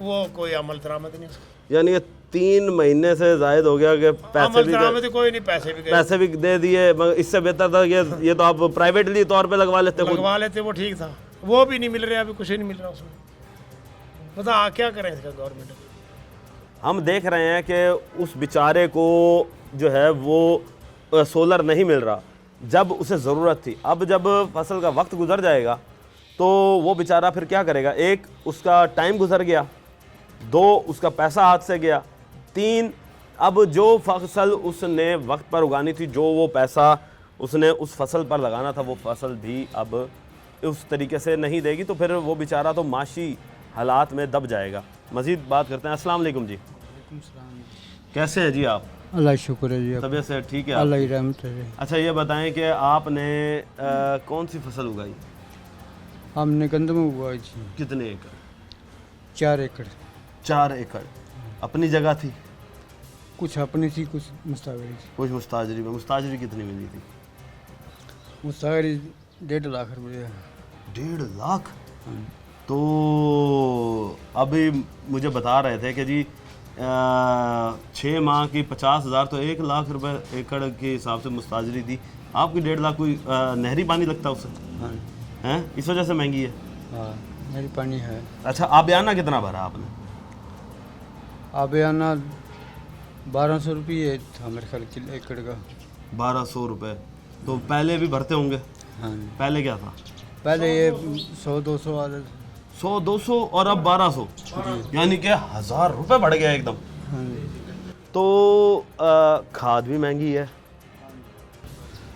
वो कोई अमल दरामद नहीं उसका। यानी कि 3 महीने से जायद हो गया कि पैसे अमल भी दरामद कोई नहीं, पैसे भी गए। पैसे भी दे दिए, मगर इससे बेहतर था कि ये तो आप प्राइवेटली तौर पे लगवा लेते खुद। लगवा लेते, वो ठीक था। वो भी नहीं मिल रहा, अभी कुछ ही नहीं मिल रहा उसमें। बता क्या करें इसका गवर्नमेंट। हम देख रहे हैं कि उस बेचारे को जो है वो सोलर नहीं मिल रहा जब उसे ज़रूरत थी। अब जब फसल का वक्त गुजर जाएगा तो वो बेचारा फिर क्या करेगा? एक, उसका टाइम गुजर गया, 2, उसका पैसा हाथ से गया, 3, अब जो फसल उसने वक्त पर उगानी थी, जो वो पैसा उसने उस फसल पर लगाना था, वो फसल भी अब उस तरीके से नहीं देगी, तो फिर वो बेचारा तो माशी हालात में दब जाएगा। मज़ीद बात करते हैं। अस्सलाम वालेकुम जी। कैसे हैं जी आप? अल्लाह शुक्र है जी। तबीयत से ठीक है आप? अल्लाह की रहमत है। अच्छा, ये बताएं कि आपने कौन सी फसल उगाई? हमने गंदम उगाई थी। कितने एकड़? 4 एकड़। 4 एकड़ अपनी जगह थी? कुछ अपनी थी, कुछ मुस्तागरी थी। कुछ मुस्ताजरी में। मुस्ताजरी कितनी मिली थी? मुस्तागरी 1.5 लाख रुपये। 1.5 लाख? तो अभी मुझे बता रहे थे कि जी 6 माह की 50,000, तो 1 लाख रुपए एकड़ के हिसाब से मुस्ताजरी थी। आपकी 1.5 लाख कोई नहरी पानी लगता उससे? हाँ हैं, इस वजह से महंगी है? हाँ, मेरी पानी है। अच्छा, आबियाना कितना भरा आपने? आबियाना 1200 रुपये था मेरे ख्याल के एकड़ का। 1200 रुपये। तो पहले भी भरते होंगे? हाँ, पहले क्या था? पहले ये 100-200 आदत। 100-200 और अब 1200, यानी कि 1000 रुपये बढ़ गया एकदम। हाँ, तो खाद भी महंगी है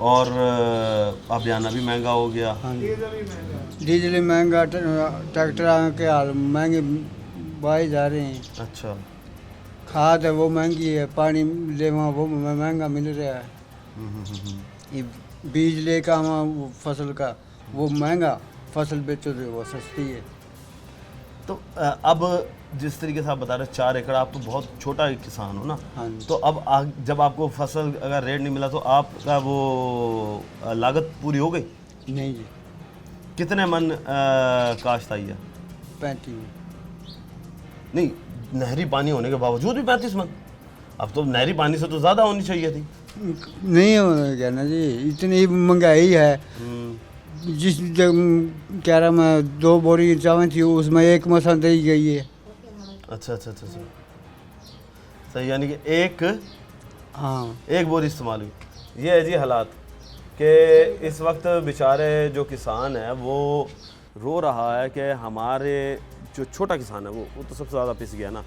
और आबियाना भी महंगा हो गया। हाँ, डीजल महंगा, ट्रैक्टर के हाल महंगे बाई जा रहे हैं। अच्छा, खाद है वो महंगी है, पानी लेवा वो महंगा मिल रहा है। ये बीज लेकर हम फसल का वो महंगा, फसल बेचो तो वो सस्ती है। तो अब जिस तरीके से आप बता रहे 4 एकड़, आप तो बहुत छोटा किसान हो ना। हाँ। तो अब जब आपको फसल अगर रेट नहीं मिला तो आपका वो लागत पूरी हो गई? नहीं जी। कितने मन काश्त आई है? 35। नहीं, नहरी पानी होने के बावजूद भी 35 मन? अब तो नहरी पानी से तो ज़्यादा होनी चाहिए थी। नहीं हो गया ना जी, इतनी महंगाई है। जिस कह रहा मैं 2 बोरी चावल थी, उसमें 1 मसा दी गई है। अच्छा अच्छा अच्छा अच्छा, सही, यानी कि एक बोरी इस्तेमाल हुई। ये है जी हालात कि इस वक्त बेचारे जो किसान है वो रो रहा है कि हमारे जो छोटा किसान है वो तो सबसे ज़्यादा पिस गया ना।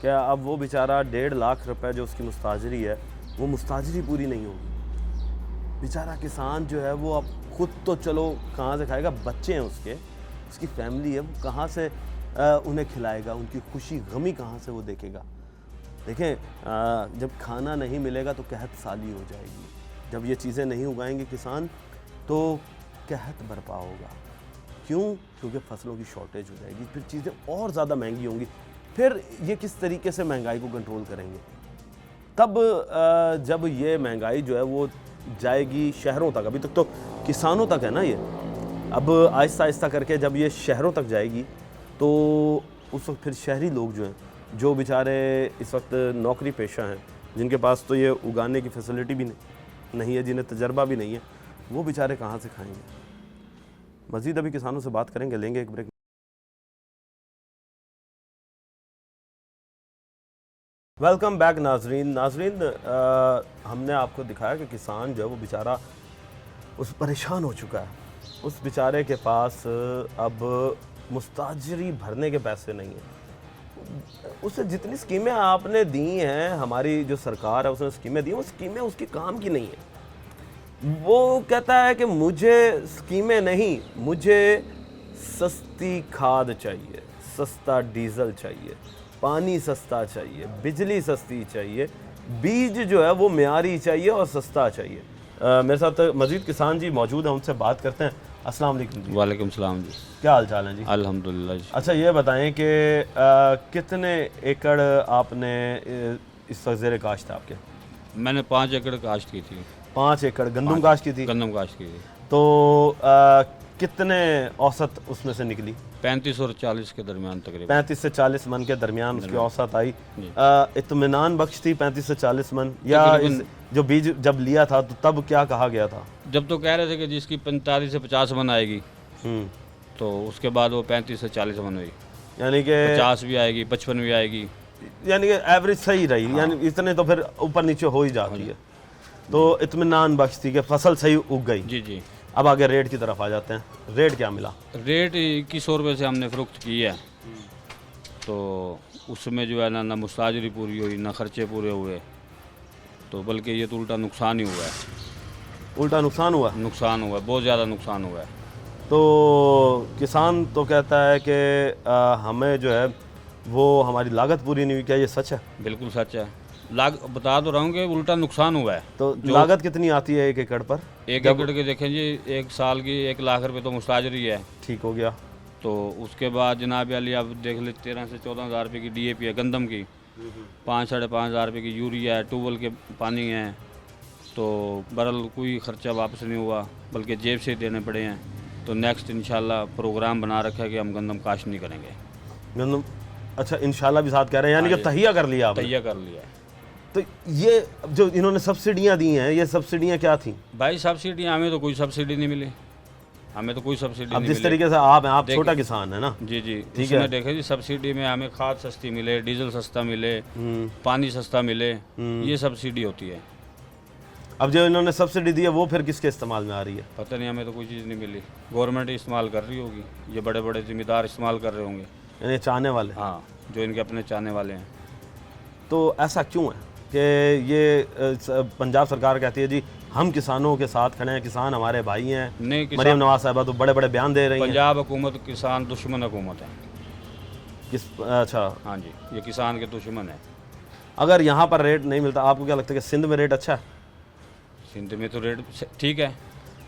क्या अब वो बेचारा 1.5 लाख रुपए जो उसकी मुस्ताजरी है, वो मुस्ताजरी पूरी नहीं होगी। बेचारा किसान जो है वो अब खुद तो चलो कहाँ से खाएगा, बच्चे हैं उसकी फैमिली है, वो कहाँ से उन्हें खिलाएगा, उनकी खुशी गमी कहाँ से वो देखेगा। देखें, जब खाना नहीं मिलेगा तो कहत साली हो जाएगी। जब ये चीज़ें नहीं उगाएंगे किसान तो कहत बरपा होगा। क्यों? क्योंकि फसलों की शॉर्टेज हो जाएगी, फिर चीज़ें और ज़्यादा महंगी होंगी, फिर ये किस तरीके से महंगाई को कंट्रोल करेंगे? तब जब ये महंगाई जो है वो जाएगी शहरों तक, अभी तक तो किसानों तक है ना ये, अब आहिस्ता आहिस्ता करके जब ये शहरों तक जाएगी तो उस वक्त फिर शहरी लोग जो हैं, जो बेचारे इस वक्त नौकरी पेशा हैं, जिनके पास तो ये उगाने की फैसिलिटी भी नहीं है, जिन्हें तजर्बा भी नहीं है, वो बेचारे कहाँ से खाएंगे? मज़ीद अभी किसानों से बात करेंगे, लेंगे एक ब्रेक। वेलकम बैक नाजरीन। हमने आपको दिखाया कि किसान जो है वो बेचारा उस परेशान हो चुका है, उस बेचारे के पास अब मुस्ताजरी भरने के पैसे नहीं हैं। उसे जितनी स्कीमें आपने दी हैं, हमारी जो सरकार है उसने स्कीमें दी हैं, वो स्कीमें उसके काम की नहीं है। वो कहता है कि मुझे स्कीमें नहीं, मुझे सस्ती खाद चाहिए, सस्ता डीजल चाहिए, पानी सस्ता चाहिए, बिजली सस्ती चाहिए, बीज जो है वो मियारी चाहिए और सस्ता चाहिए। मेरे साथ मजीद किसान जी मौजूद हैं, उनसे बात करते हैं। अस्सलाम वालेकुम जी। वालेकुम सलाम जी। क्या हाल चाल है जी? अल्हम्दुलिल्लाह जी। अच्छा ये बताएं कि कितने एकड़ आपने इस वक्त ज़ेरे काश्त है आपके? मैंने 5 एकड़ काश्त की थी। 5 एकड़ गंदम काश्त की थी? गंदम काश्त की थी। तो कितने औसत उसमें से निकली? 35 और 40 के दरमियान तकरीबन। 35 से 40 मन के दरमियान उसकी औसत आई। इत्मीनान बख्श थी 35 से 40 मन, या जो बीज जब लिया था तो तब क्या कहा गया था? जब तो कह रहे थे कि जिसकी 45 से 50 मन आएगी, तो उसके बाद वो 35 से 40 मन हुई, यानी कि 50 भी आएगी, 55 भी आएगी, यानी कि एवरेज सही रही। हाँ। यानी इतने तो फिर ऊपर नीचे हो ही जाती है। तो इत्मीनान बख्श थी कि फसल सही उग गई। जी जी। अब आगे रेट की तरफ आ जाते हैं। रेट क्या मिला? रेट 2100 रुपये से हमने फ़रोख्त की है, तो उसमें जो है ना मुस्ताजरी पूरी हुई, ना खर्चे पूरे हुए, तो बल्कि ये तो उल्टा नुकसान ही हुआ है। उल्टा नुकसान हुआ? नुकसान हुआ है, बहुत ज़्यादा नुकसान हुआ है। तो किसान तो कहता है कि हमें जो है वो हमारी लागत पूरी नहीं हुई। क्या ये सच है? बिल्कुल सच है। बता तो रहा हूँ कि उल्टा नुकसान हुआ है। तो लागत कितनी आती है 1 एकड़ पर? 1 एकड़ के देखें जी, 1 साल की 1 लाख रुपए तो मुस्ताजरी है। ठीक हो गया। तो उसके बाद जनाब अली आप देख ले 13 से 14 हज़ार रुपये की DAP है गंदम की, 5 साढ़े 5 हज़ार रुपये की यूरिया है, ट्यूबवेल के पानी है, तो बहरहाल कोई ख़र्चा वापस नहीं हुआ, बल्कि जेब से देने पड़े हैं। तो नेक्स्ट इंशाल्लाह प्रोग्राम बना रखा है कि हम गंदम काश्त नहीं करेंगे। गंदम, अच्छा इंशाल्लाह भी साथ कह रहे हैं, यानी कि तहिया कर लिया आपने? तहिया कर लिया है। तो ये जो इन्होंने सब्सिडियां दी हैं, ये सब्सिडियां क्या थी? भाई सब्सिडी हमें तो कोई सब्सिडी नहीं मिली, हमें तो कोई सब्सिडी अब नहीं जिस मिली। तरीके से आप हैं, आप छोटा किसान है ना? जी जी। ठीक है। इसमें देखें जी, सब्सिडी में हमें खाद सस्ती मिले, डीजल सस्ता मिले, पानी सस्ता मिले, ये सब्सिडी होती है। अब जो इन्होंने सब्सिडी दी है वो फिर किसके इस्तेमाल में आ रही है? पता नहीं, हमें तो कोई चीज़ नहीं मिली। गवर्नमेंट इस्तेमाल कर रही होगी, ये बड़े बड़े जिम्मेदार इस्तेमाल कर रहे होंगे, यानी चाहने वाले। हाँ, जो इनके अपने चाहने वाले हैं। तो ऐसा क्यों है कि ये पंजाब सरकार कहती है जी हम किसानों के साथ खड़े हैं, किसान हमारे भाई हैं? नहीं, मरियम नवाज साहबा तो बड़े बड़े बयान दे रही हैं। पंजाब हुकूमत किसान दुश्मन हुकूमत है। अच्छा, हाँ जी, ये किसान के दुश्मन है। अगर यहाँ पर रेट नहीं मिलता, आपको क्या लगता है कि सिंध में रेट अच्छा है? सिंध में तो रेट ठीक है,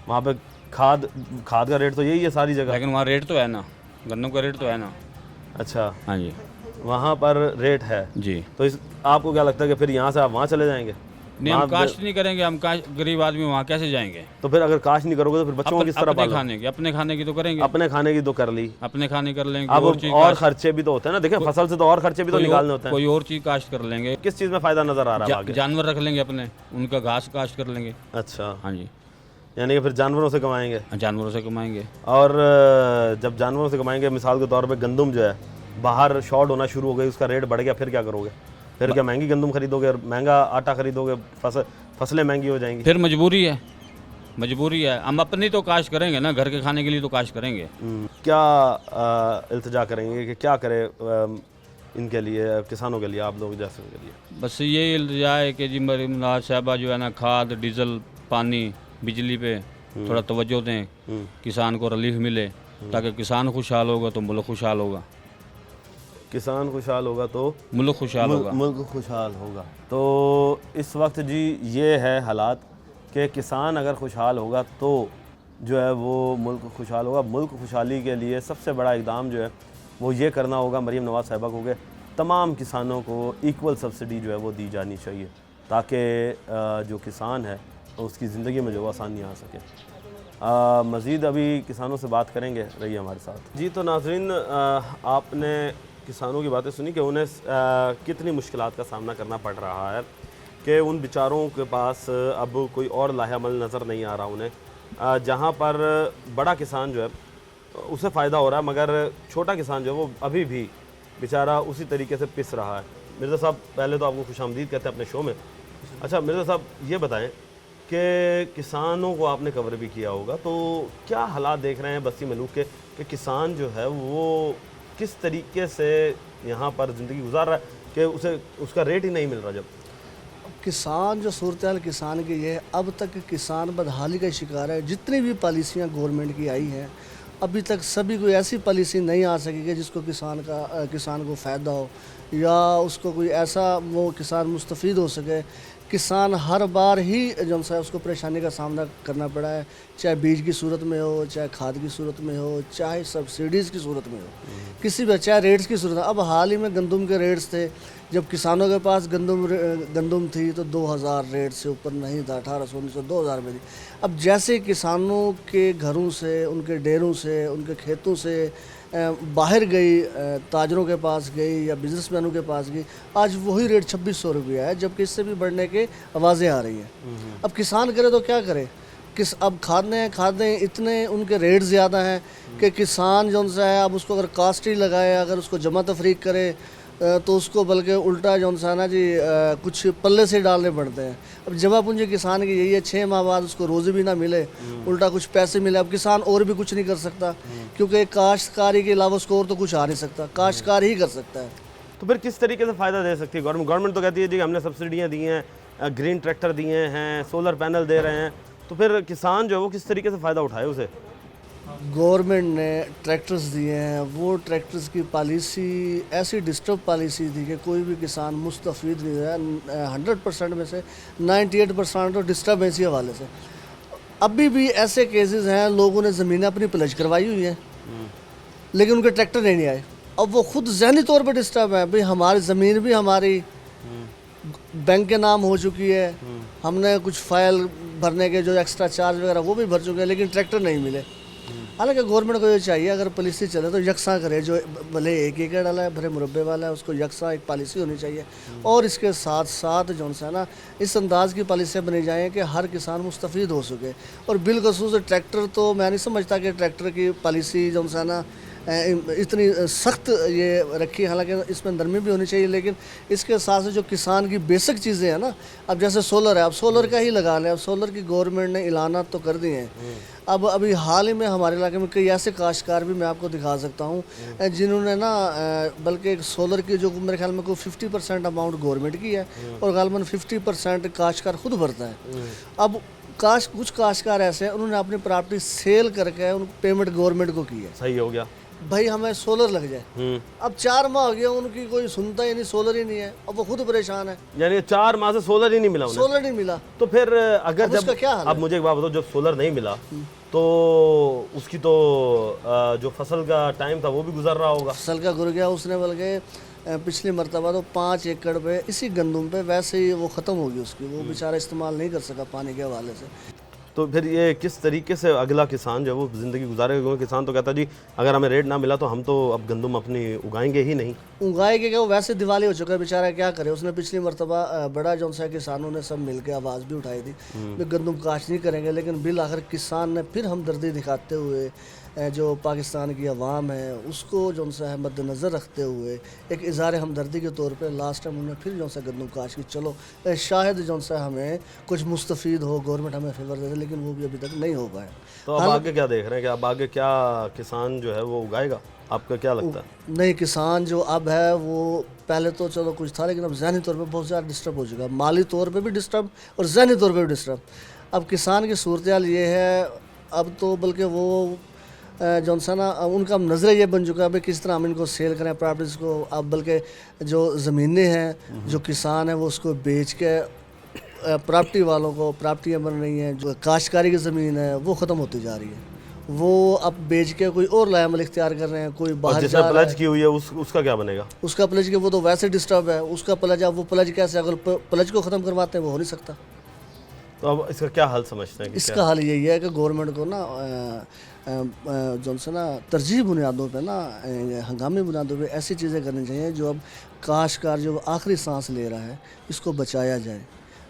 वहाँ पे खाद का रेट तो यही है सारी जगह, लेकिन वहाँ रेट तो है ना, गन्नों का रेट तो है ना। अच्छा, हाँ जी, वहाँ पर रेट है जी। तो आपको क्या लगता है कि फिर यहाँ से आप वहाँ चले जाएंगे? नहीं, हम काश्त नहीं करेंगे, हम गरीब आदमी वहाँ कैसे जाएंगे? तो फिर अगर काश्त नहीं करोगे तो फिर बच्चों को किस तरह पालोगे? अपने खाने की तो करेंगे, अपने खाने की तो कर ली, अपने खाने कर लेंगे। अब और खर्चे भी तो होते हैं ना, देखें फसल से तो और खर्चे भी तो निकालने होते हैं। कोई और चीज़ काश्त कर लेंगे। किस चीज़ में फ़ायदा नज़र आ रहा है? जानवर रख लेंगे अपने, उनका घास काश्त कर लेंगे। अच्छा, हाँ जी, यानी कि फिर जानवरों से कमाएंगे? जानवरों से कमाएंगे। और जब जानवरों से कमाएंगे, मिसाल के तौर पे गंदम जो है बाहर शॉर्ट होना शुरू हो गई, उसका रेट बढ़ गया, फिर क्या करोगे? फिर क्या महंगी गंदम खरीदोगे और महंगा आटा खरीदोगे, फसलें महंगी हो जाएंगी? फिर मजबूरी है, मजबूरी है। हम अपनी तो काश्त करेंगे ना, घर के खाने के लिए तो काश्त करेंगे। क्या इल्तिजा करेंगे कि क्या करे इनके लिए, किसानों के लिए, आप लोग जैसे के लिए? बस ये इल्तिजा है कि जी मरीम नवाज साहबा जो है ना, खाद, डीजल, पानी, बिजली पे थोड़ा तवज्जो दें, किसान को रिलीफ मिले, ताकि किसान खुशहाल होगा तो मुल्क खुशहाल होगा, किसान खुशहाल होगा तो मुल्क खुशहाल होगा, मुल्क खुशहाल होगा। तो इस वक्त जी ये है हालात कि किसान अगर खुशहाल होगा तो जो है वो मुल्क खुशहाल होगा। मुल्क खुशहाली के लिए सबसे बड़ा इक़दाम जो है वो ये करना होगा मरीम नवाज़ साहिबा को कि तमाम किसानों को इक्वल सब्सिडी जो है वो दी जानी चाहिए, ताकि जो किसान है उसकी ज़िंदगी में जो वो आसानी आ सके। मज़ीद अभी किसानों से बात करेंगे, रहिए हमारे साथ। जी तो नाज़रीन, आपने किसानों की बातें सुनी कि उन्हें कितनी मुश्किलात का सामना करना पड़ रहा है, कि उन बेचारों के पास अब कोई और लाहेअमल नज़र नहीं आ रहा उन्हें। जहाँ पर बड़ा किसान जो है उसे फ़ायदा हो रहा है, मगर छोटा किसान जो है वो अभी भी बेचारा उसी तरीके से पिस रहा है। मिर्ज़ा साहब, पहले तो आपको खुशामदीद कहते हैं अपने शो में। अच्छा मिर्ज़ा साहब, ये बताएं कि किसानों को आपने कवर भी किया होगा, तो क्या हालात देख रहे हैं बस्ती मलूक के कि किसान जो है वो किस तरीके से यहाँ पर ज़िंदगी गुजार रहा है कि उसे उसका रेट ही नहीं मिल रहा। जब किसान जो सूरत हाल किसान की है, अब तक किसान बदहाली का शिकार है। जितनी भी पॉलिसियाँ गवर्नमेंट की आई हैं, अभी तक सभी कोई ऐसी पॉलिसी नहीं आ सकी कि जिसको किसान को फ़ायदा हो या उसको कोई ऐसा वो किसान मुस्तफ़ीद हो सके। किसान हर बार ही जो है उसको परेशानी का सामना करना पड़ा है, चाहे बीज की सूरत में हो, चाहे खाद की सूरत में हो, चाहे सब्सिडीज़ की सूरत में हो, किसी भी, चाहे रेट्स की सूरत में। अब हाल ही में गंदम के रेट्स थे, जब किसानों के पास गंदम थी तो 2000 रेट से ऊपर नहीं था, 1800 1900 2000 में थी। अब जैसे किसानों के घरों से, उनके डेरों से, उनके खेतों से बाहर गई, ताजरों के पास गई या बिजनेसमैनों के पास गई, आज वही रेट 2600 रुपया है, जबकि इससे भी बढ़ने के आवाज़ें आ रही हैं। अब किसान करे तो क्या करे, अब खादें इतने उनके रेट ज़्यादा हैं कि किसान जो है अब उसको अगर कास्ट ही लगाए, अगर उसको जमा तफरीक करे तो उसको बल्कि उल्टा जो है ना जी कुछ पल्ले से डालने पड़ते हैं। अब जमा पूंजी किसान की यही है, 6 माह बाद उसको रोज़ी भी ना मिले, उल्टा कुछ पैसे मिले। अब किसान और भी कुछ नहीं कर सकता, क्योंकि काश्तकारी के अलावा उसको और तो कुछ आ नहीं सकता, काश्तकार ही कर सकता है। तो फिर किस तरीके से फ़ायदा दे सकती है गवर्नमेंट? गवर्नमेंट तो कहती है जी हमने सब्सिडियाँ दी हैं, ग्रीन ट्रैक्टर दिए हैं, सोलर पैनल दे रहे हैं, तो फिर किसान जो है वो किस तरीके से फ़ायदा उठाए उसे? गवर्नमेंट ने ट्रैक्टर्स दिए हैं, वो ट्रैक्टर्स की पॉलिसी ऐसी डिस्टर्ब पॉलिसी थी कि कोई भी किसान मुस्तफ़ीद नहीं हुआ। 100% में से 98% तो डिस्टर्बेंस के हवाले से। अभी भी ऐसे केसेस हैं, लोगों ने ज़मीनें अपनी प्लेज करवाई हुई हैं लेकिन उनके ट्रैक्टर नहीं आए। अब वो खुद ज़हनी तौर पर डिस्टर्ब है, भाई हमारी ज़मीन भी हमारी बैंक के नाम हो चुकी है, हमने कुछ फाइल भरने के जो एक्स्ट्रा चार्ज वगैरह वो भी भर चुके हैं, लेकिन ट्रैक्टर नहीं मिले। हालांकि गवर्नमेंट को ये चाहिए अगर पॉलिसी चले तो यकसा करे, जो भले 1 एकड़ वाला है, भले मुरब्बे वाला है, उसको यकसा एक पॉलिसी होनी चाहिए। और इसके साथ साथ जो है ना इस अंदाज़ की पॉलिसियाँ बनी जाएँ कि हर किसान मुस्तफ़ीद हो सके। और बिलखसूस ट्रैक्टर तो मैं नहीं समझता कि ट्रैक्टर की पॉलिसी जो है ना इतनी सख्त ये रखी, हालांकि इसमें नरमी भी होनी चाहिए, लेकिन इसके साथ से जो किसान की बेसिक चीज़ें हैं ना, अब जैसे सोलर है, अब सोलर का ही लगा लें। अब सोलर की गवर्नमेंट ने ऐलानात तो कर दिए हैं। अब अभी हाल ही में हमारे इलाके में कई ऐसे काश्तकार भी मैं आपको दिखा सकता हूँ जिन्होंने ना बल्कि सोलर की जो मेरे ख्याल में कोई 50% अमाउंट गवर्नमेंट की है और गालबन 50% काश्तकार खुद भरता है। अब कुछ काश्तकार ऐसे हैं उन्होंने अपनी प्रॉपर्टी सेल करके उन पेमेंट गवर्नमेंट को की है। सही हो गया भाई हमें सोलर लग जाए। अब 4 माह हो गया उनकी कोई सुनता ही नहीं, सोलर ही नहीं है, अब वो खुद परेशान है। यानी 4 माह से सोलर ही नहीं मिला उन्हें? सोलर नहीं मिला। तो फिर अगर जब क्या हाल है? अब मुझे एक बात बताओ, जब सोलर नहीं मिला तो उसकी तो जो फसल का टाइम था वो भी गुजर रहा होगा। फसल का गुजर गया उसने, बल्कि पिछली मरतबा तो 5 एकड़ पे इसी गंदम पे वैसे ही वो ख़त्म होगी उसकी, वो बेचारा इस्तेमाल नहीं कर सका पानी के हवाले से। तो फिर ये किस तरीके से अगला किसान जो है वो ज़िंदगी गुजारेगा? क्योंकि किसान तो कहता जी अगर हमें रेट ना मिला तो हम तो अब गंदम अपनी उगाएंगे ही नहीं। उगाएंगे क्या, वो वैसे दिवाली हो चुका है बेचारा, क्या करे। उसने पिछली मरतबा बड़ा जो सा किसानों ने सब मिल के आवाज़ भी उठाई थी कि गंदम काश्त नहीं करेंगे, लेकिन बिल आखिर किसान ने फिर हमदर्दी दिखाते हुए जो पाकिस्तान की आवाम है उसको जो सा है मद्देनज़र रखते हुए एक इज़हार हमदर्दी के तौर पे लास्ट टाइम उन्होंने फिर जो सा गंदम काश की चलो शायद जो सा हमें कुछ मुस्तफ़ीद हो, गवर्नमेंट हमें फेवर दे दे, लेकिन वो भी अभी तक नहीं हो पाया। तो अब आगे क्या देख रहे हैं कि अब आगे क्या किसान जो है वो उगाएगा, आपका क्या लगता है? नहीं, किसान जो अब है वो पहले तो चलो कुछ था, लेकिन अब ज़हनी तौर पर बहुत ज़्यादा डिस्टर्ब हो चुका, माली तौर पर भी डिस्टर्ब और ज़हनी तौर पर भी डिस्टर्ब। अब किसान की सूरत हाल ये है, अब तो बल्कि वो जौन सा ना उनका नज़र ये बन चुका है भाई किस तरह हम इनको सेल करें प्रॉपर्टीज़ को। अब बल्कि जो ज़मीनें हैं जो किसान है वो उसको बेच के प्रॉपर्टी वालों को प्रॉपर्टियाँ बन रही हैं, जो काश्तकारी की ज़मीन है वो ख़त्म होती जा रही है। वो अब बेच के कोई और लायामल इख्तियार कर रहे हैं, कोई और बाहर जिसने जा रहा प्लज है। की हुई है उसका क्या बनेगा? उसका प्लज के वो तो वैसे डिस्टर्ब है, उसका प्लज, अब वो प्लज कैसे, अगर प्लज को ख़त्म करवाते हैं वो हो नहीं सकता। तो अब इसका क्या हल समझते हैं कि इसका हल यही है कि गवर्नमेंट को ना जो से ना तरजीह बुनियादों पे ना हंगामी बुनियादों पे ऐसी चीज़ें करनी चाहिए जो अब काश्तकार जो आखिरी सांस ले रहा है इसको बचाया जाए।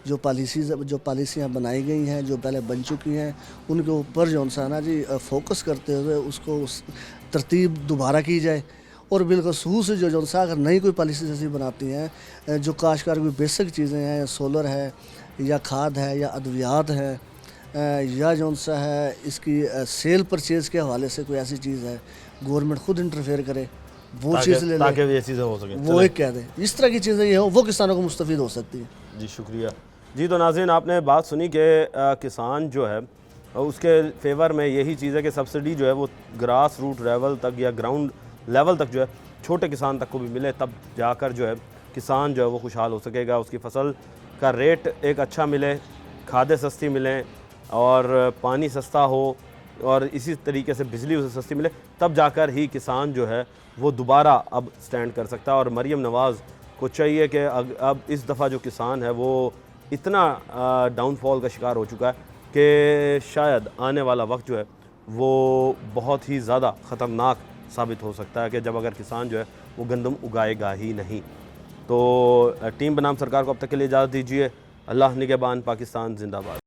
जो पॉलिसियाँ बनाई गई हैं, जो पहले बन चुकी हैं, उनके ऊपर जो सा ना जी फोकस करते हुए उसको उस तरतीब दोबारा की जाए। और बिल्कुल शुरू से जो सा अगर नई कोई पॉलिसी ऐसी बनाती हैं जो काश्तकार की बेसिक चीज़ें हैं, सोलर है या खाद है या अद्वियात है या जो सा है इसकी सेल परचेज़ के हवाले से कोई ऐसी चीज़ है, गवर्नमेंट खुद इंटरफेयर करे, वो चीज़ ले ताकि ले, ये चीज़ें हो सकें। वो एक कह दे, इस तरह की चीज़ें ये हो, वो किसानों को मुस्तफ़ीद हो सकती है। जी शुक्रिया जी। तो नाज़रीन, आपने बात सुनी कि किसान जो है उसके फेवर में यही चीज़ है कि सब्सिडी जो है वो ग्रास रूट लेवल तक या ग्राउंड लेवल तक जो है छोटे किसान तक को भी मिले, तब जाकर जो है किसान जो है वो खुशहाल हो सकेगा। उसकी फसल का रेट एक अच्छा मिले, खादें सस्ती मिलें और पानी सस्ता हो और इसी तरीके से बिजली उसे सस्ती मिले, तब जाकर ही किसान जो है वो दोबारा अब स्टैंड कर सकता है। और मरीम नवाज़ को चाहिए कि अब इस दफ़ा जो किसान है वो इतना डाउनफॉल का शिकार हो चुका है कि शायद आने वाला वक्त जो है वो बहुत ही ज़्यादा ख़तरनाक साबित हो सकता है कि जब अगर किसान जो है वो गंदम उगाएगा ही नहीं। तो टीम बनाम सरकार को अब तक के लिए इजाज़त दीजिए। अल्लाह निगहबान, पाकिस्तान जिंदाबाद।